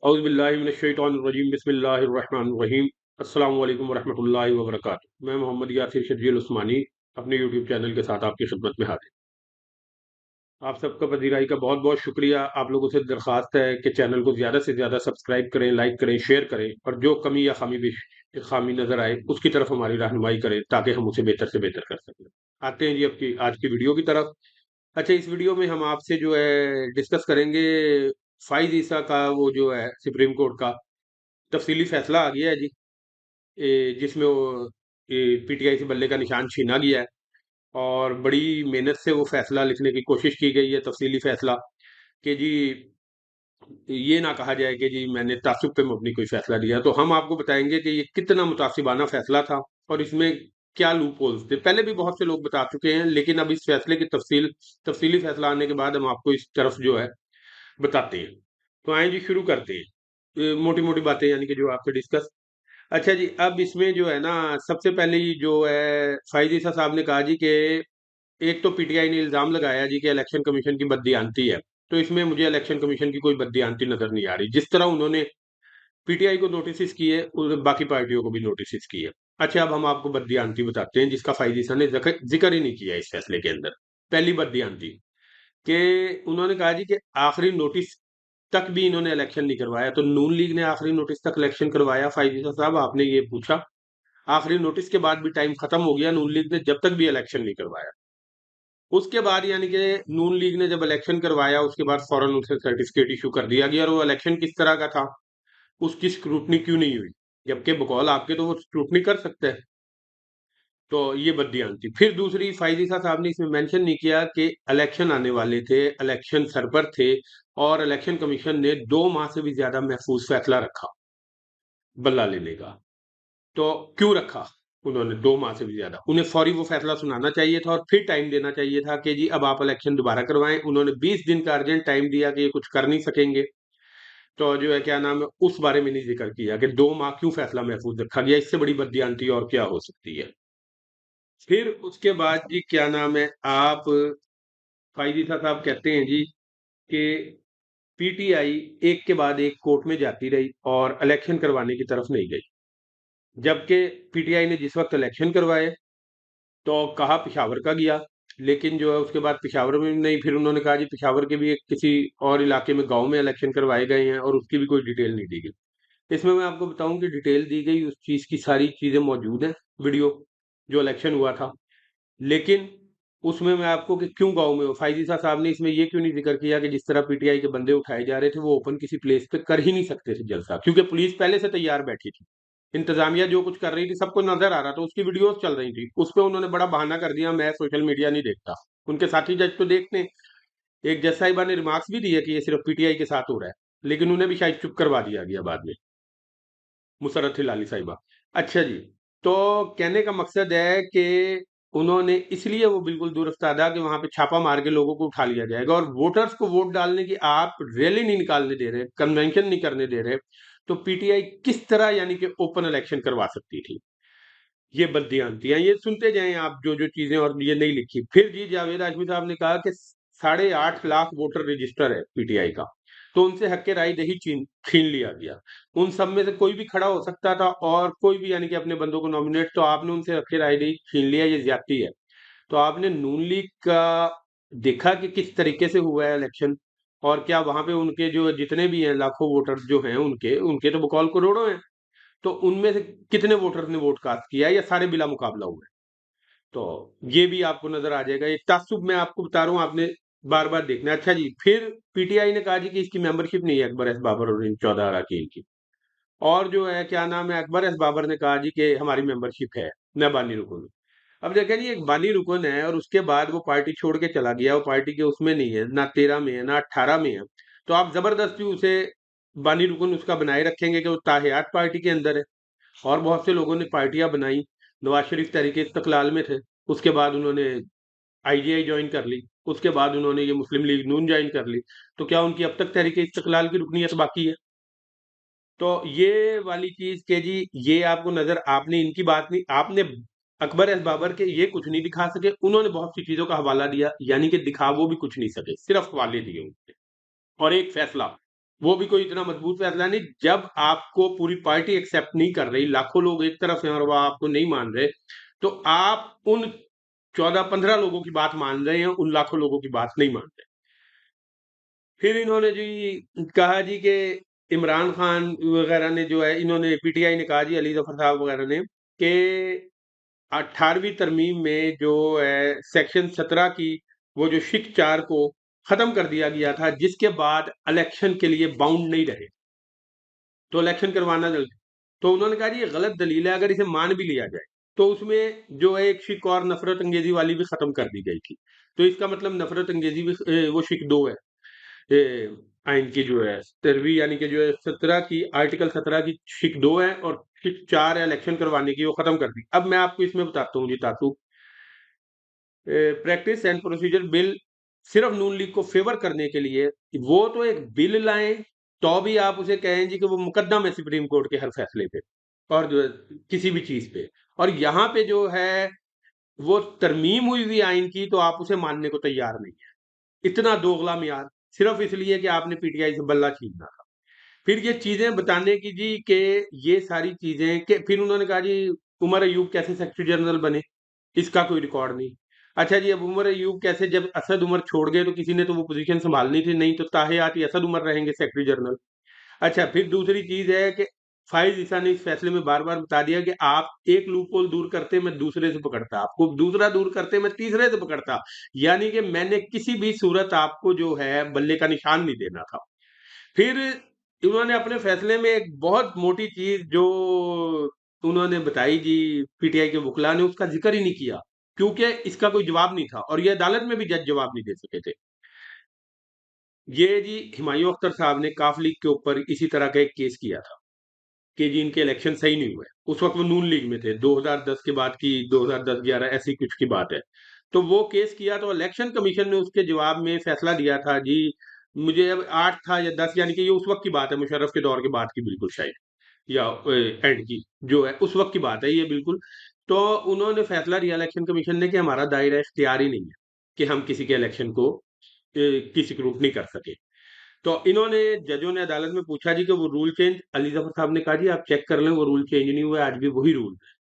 औज़ुबिल्लाहि बिस्मिल्लाहिर्रहमानिर्रहीम। अस्सलाम वालेकुम वरहमतुल्लाहि वबरकातुहू। मैं मोहम्मद यासिर शर्जील उस्मानी अपने यूट्यूब चैनल के साथ आपकी खिदमत में हाजिर। आप सबका पजीराई का बहुत बहुत शुक्रिया। आप लोगों से दरख्वास्त है कि चैनल को ज़्यादा से ज़्यादा सब्सक्राइब करें, लाइक करें, शेयर करें और जो कमी या खामी नज़र आए उसकी तरफ हमारी रहनुमाई करें ताकि हम उसे बेहतर से बेहतर कर सकें। आते हैं जी आपकी आज की वीडियो की तरफ। अच्छा, इस वीडियो में हम आपसे जो है डिस्कस करेंगे फाइज ईसा का वो जो है सुप्रीम कोर्ट का तफसीली फैसला आ गया है जी। जिसमें वो पीटीआई से बल्ले का निशान छीना गया है और बड़ी मेहनत से वो फैसला लिखने की कोशिश की गई है, तफसीली फैसला कि जी ये ना कहा जाए कि जी मैंने तासुब पे मबनी कोई फैसला दिया। तो हम आपको बताएंगे कि ये कितना मुतासिबाना फैसला था और इसमें क्या लूप होल्स थे। पहले भी बहुत से लोग बता चुके हैं, लेकिन अब इस फैसले की तफसीली फैसला आने के बाद हम आपको इस तरफ जो है बताते हैं। तो आए जी, शुरू करते हैं मोटी मोटी बातें यानी कि जो आपसे डिस्कस। अच्छा जी, अब इसमें जो है ना, सबसे पहले ही जो है फाइज ईसा साहब ने कहा जी कि एक तो पीटीआई ने इल्जाम लगाया जी कि इलेक्शन कमीशन की बददियानती है। तो इसमें मुझे इलेक्शन कमीशन की कोई बददियानती नजर नहीं आ रही। जिस तरह उन्होंने पीटीआई को नोटिस किए बाकी पार्टियों को भी नोटिस किए। अच्छा, अब हम आपको बददियानती बताते हैं जिसका फाइज ईसा ने जिक्र ही नहीं किया इस फैसले के अंदर। पहली बददियानती कि उन्होंने कहा जी कि आखिरी नोटिस तक भी इन्होंने इलेक्शन नहीं करवाया। तो नून लीग ने आखिरी नोटिस तक इलेक्शन करवाया। फाइज ईसा साहब, आपने ये पूछा, आखिरी नोटिस के बाद भी टाइम खत्म हो गया, नून लीग ने जब तक भी इलेक्शन नहीं करवाया। उसके बाद यानी कि नून लीग ने जब इलेक्शन करवाया उसके बाद फौरन उसे सर्टिफिकेट इशू कर दिया गया। और वो इलेक्शन किस तरह का था, उसकी स्क्रूटनी क्यों नहीं हुई, जबकि बकौल आपके तो वो स्क्रूटनी कर सकते हैं। तो ये बददियानती। फिर दूसरी, फाइज ईसा साहब ने इसमें मेंशन नहीं किया कि इलेक्शन आने वाले थे, इलेक्शन सर पर थे और इलेक्शन कमीशन ने 2 माह से भी ज्यादा महफूज फैसला रखा बल्ला लेने का। तो क्यों रखा उन्होंने 2 माह से भी ज्यादा? उन्हें फौरी वो फैसला सुनाना चाहिए था और फिर टाइम देना चाहिए था कि जी अब आप इलेक्शन दोबारा करवाएं। उन्होंने 20 दिन का अर्जेंट टाइम दिया कि ये कुछ कर नहीं सकेंगे। तो जो है क्या नाम है, उस बारे में नहीं जिक्र किया कि 2 माह क्यों फैसला महफूज रखा गया। इससे बड़ी बददियानती और क्या हो सकती है। फिर उसके बाद जी क्या नाम है, आप फाइजीसा साहब कहते हैं जी कि पीटीआई एक के बाद एक कोर्ट में जाती रही और इलेक्शन करवाने की तरफ नहीं गई। जबकि पीटीआई ने जिस वक्त इलेक्शन करवाए तो कहा पिशावर का गया, लेकिन जो है उसके बाद पिशावर में नहीं। फिर उन्होंने कहा जी पिशावर के भी एक किसी और इलाके में गांव में इलेक्शन करवाए गए हैं और उसकी भी कोई डिटेल नहीं दी गई। इसमें मैं आपको बताऊं कि डिटेल दी गई, उस चीज की सारी चीजें मौजूद हैं, वीडियो जो इलेक्शन हुआ था। लेकिन उसमें मैं आपको कि क्यों गाँव में हो, फायजीसा साहब ने इसमें ये क्यों नहीं जिक्र किया कि जिस तरह पीटीआई के बंदे उठाए जा रहे थे वो ओपन किसी प्लेस पे कर ही नहीं सकते थे जलसा, क्योंकि पुलिस पहले से तैयार बैठी थी। इंतजामिया जो कुछ कर रही थी सबको नजर आ रहा था, उसकी वीडियोस चल रही थी। उस पे उन्होंने बड़ा बहाना कर दिया, मैं सोशल मीडिया नहीं देखता। उनके साथी जज तो देखते। एक जज साहिबा ने रिमार्क्स भी दिए कि ये सिर्फ पीटीआई के साथ हो रहा है, लेकिन उन्हें भी शायद चुप करवा दिया गया बाद में, मुसरत हिलाली साहिबा। अच्छा जी, तो कहने का मकसद है कि उन्होंने इसलिए वो बिल्कुल दुरुस्त अदा कि वहां पे छापा मार के लोगों को उठा लिया जाएगा और वोटर्स को वोट डालने की आप रैली नहीं निकालने दे रहे, कन्वेंशन नहीं करने दे रहे। तो पीटीआई किस तरह यानी कि ओपन इलेक्शन करवा सकती थी? ये बददियानती हैं। ये सुनते जाएं आप जो जो चीजें, और ये नहीं लिखी। फिर जी जावेद आजमी साहब ने कहा कि 8.5 लाख वोटर रजिस्टर है पीटीआई का, तो उनसे हक राय दही छीन लिया गया। उन सब में से कोई भी खड़ा हो सकता था और कोई भी यानी कि अपने बंदों को नॉमिनेट, तो आपने उनसे हक राय दही छीन लिया, ये ज्यादती है। तो आपने नून लीग का देखा कि किस तरीके से हुआ है इलेक्शन, और क्या वहां पे उनके जो जितने भी हैं लाखों वोटर जो हैं उनके उनके तो बकौल करोड़ों हैं। तो उनमें से कितने वोटर्स ने वोट कास्ट किया है या सारे बिला मुकाबला हुए? तो ये भी आपको नजर आ जाएगा। ये तासुब मैं आपको बता रहा हूँ, आपने बार बार देखना है। अच्छा जी, फिर पीटीआई ने कहा जी कि इसकी मेंबरशिप नहीं है अकबर एस बाबर और इन 14 अरकान की। और जो है क्या नाम है, अकबर एस बाबर ने कहा जी कि हमारी मेंबरशिप है, मैं बानी रुकन हूं। अब देखें जी, एक बानी रुकन है और उसके बाद वो पार्टी छोड़ के चला गया, वो पार्टी के उसमें नहीं है, ना 13 में है ना 18 में है। तो आप जबरदस्ती उसे बानी रुकन उसका बनाए रखेंगे कि वो ताहियात पार्टी के अंदर है। और बहुत से लोगों ने पार्टियां बनाई। नवाज शरीफ तहरीक इस्तकलाल में थे, उसके बाद उन्होंने आईजीआई ज्वाइन कर ली, उसके बाद उन्होंने ये मुस्लिम लीग नून ज्वाइन कर ली। तो क्या उनकी अब तक तहरीक इस्तकलाल की रुकनीत बाकी है? तो ये वाली चीज के जी, ये आपको नजर, आपने इनकी बात नहीं, आपने अकबर एस बाबर के ये कुछ नहीं दिखा सके, उन्होंने बहुत सी चीजों का हवाला दिया, यानी कि दिखा वो भी कुछ नहीं सके, सिर्फ हवाले दिए उन्होंने और एक फैसला। वो भी कोई इतना मजबूत फैसला नहीं। जब आपको पूरी पार्टी एक्सेप्ट नहीं कर रही, लाखों लोग एक तरफ हैं और वो आपको नहीं मान रहे, तो आप उन 14-15 लोगों की बात मान रहे हैं, उन लाखों लोगों की बात नहीं मान रहे। फिर इन्होंने जी कहा जी कि इमरान खान वगैरह ने जो है, इन्होंने पीटीआई ने कहा जी, अली जफर साहब वगैरह ने, कि 18वीं तरमीम में जो है सेक्शन 17 की वो जो शिक 4 को खत्म कर दिया गया था, जिसके बाद इलेक्शन के लिए बाउंड नहीं रहे, तो इलेक्शन करवाना जल्दी। तो उन्होंने कहा जी ये गलत दलील है, अगर इसे मान भी लिया जाए तो उसमें जो है एक शिक और नफरत अंगेजी वाली भी खत्म कर दी गई थी। तो इसका मतलब नफरत अंगेजी भी वो शिक 2 है, ए, आइन की जो है 13वीं, यानी कि जो है 17 की, आर्टिकल 17 की शिक 2 है, और शिक 4 है इलेक्शन करवाने की, वो खत्म कर दी। अब मैं आपको इसमें बताता हूँ जी तातू, प्रैक्टिस एंड प्रोसीजर बिल सिर्फ नून लीग को फेवर करने के लिए, वो तो एक बिल लाएं, तो भी आप उसे कहें जी कि वो मुकदम है सुप्रीम कोर्ट के हर फैसले पे, और जो है किसी भी चीज पे, और यहाँ पे जो है वो तरमीम हुई हुई आइन की, तो आप उसे मानने को तैयार नहीं है। इतना दोगला मियार, सिर्फ इसलिए कि आपने पीटीआई से बल्ला छीनना था। फिर ये चीजें बताने की जी कि ये सारी चीजें कि फिर उन्होंने कहा जी उमर अयूब कैसे सेक्रेटरी जनरल बने, इसका कोई रिकॉर्ड नहीं। अच्छा जी, अब उमर अयूब कैसे, जब असद उमर छोड़ गए तो किसी ने तो वो पोजीशन संभालनी थी, नहीं तो ताहियात ही असद उमर रहेंगे सेक्रेटरी जनरल। अच्छा, फिर दूसरी चीज है कि फाइज ईसा ने इस फैसले में बार बार बता दिया कि आप एक लूपहोल दूर करते मैं दूसरे से पकड़ता, आपको दूसरा दूर करते मैं तीसरे से पकड़ता, यानी कि मैंने किसी भी सूरत आपको जो है बल्ले का निशान नहीं देना था। फिर उन्होंने अपने फैसले में एक बहुत मोटी चीज जो उन्होंने बताई जी, पीटीआई के वकला ने उसका जिक्र ही नहीं किया, क्योंकि इसका कोई जवाब नहीं था, और ये अदालत में भी जज जवाब नहीं दे सके थे। ये जी हुमायूं अख्तर साहब ने काफ लीग के ऊपर इसी तरह का एक केस किया था कि जी इनके इलेक्शन सही नहीं हुए। उस वक्त वो नून लीग में थे, 2010 के बाद की, 2010-11 ऐसी कुछ की बात है। तो वो केस किया, तो इलेक्शन कमीशन ने उसके जवाब में फैसला दिया था जी, मुझे अब 8 था या 10, यानी कि ये उस वक्त की बात है, मुशर्रफ के दौर के बाद की बिल्कुल शायद, या एंड की जो है उस वक्त की बात है ये बिल्कुल। तो उन्होंने फैसला दिया इलेक्शन कमीशन ने कि हमारा दायरा इख्तियार ही नहीं है कि हम किसी के इलेक्शन को किसी को रूट नहीं कर सके। तो इन्होंने, जजों ने अदालत में पूछा जी कि वो रूल चेंज, अली जफर साहब ने कहा जी आप चेक कर लें, वो रूल चेंज नहीं हुआ, आज भी वही रूल है।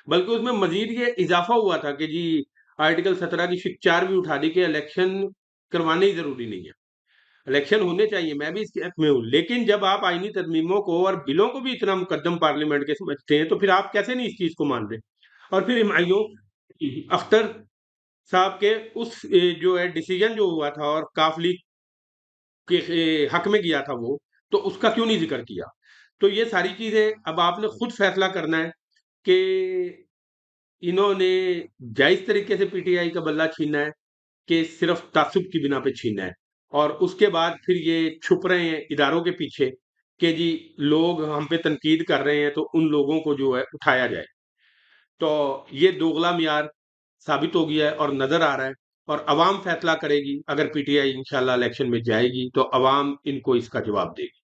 बल्कि उसमें मजीद ये इजाफा हुआ था कि जी आर्टिकल 17 की शिक 4 भी उठा दी कि इलेक्शन करवाने ही जरूरी नहीं है, इलेक्शन होने चाहिए, मैं भी इसके हक में हूँ, लेकिन जब आप आईनी तरमीमों को और बिलों को भी इतना मुकद्दम पार्लियामेंट के समझते हैं, तो फिर आप कैसे नहीं इस चीज को मान रहे। और फिर हुमायूं अख्तर साहब के उस जो है डिसीजन जो हुआ था और काफली के हक में गया था वो, तो उसका क्यों नहीं जिक्र किया। तो ये सारी चीजें अब आपने खुद फैसला करना है कि इन्होंने जायज तरीके से पीटीआई का बल्ला छीना है कि सिर्फ तासुब की बिना पे छीना है, और उसके बाद फिर ये छुप रहे हैं इदारों के पीछे कि जी लोग हम पे तनकीद कर रहे हैं, तो उन लोगों को जो है उठाया जाए। तो ये दोगला मियार साबित हो गया है और नजर आ रहा है, और अवाम फैसला करेगी। अगर पीटीआई इंशाल्लाह इलेक्शन में जाएगी तो अवाम इनको इसका जवाब देगी।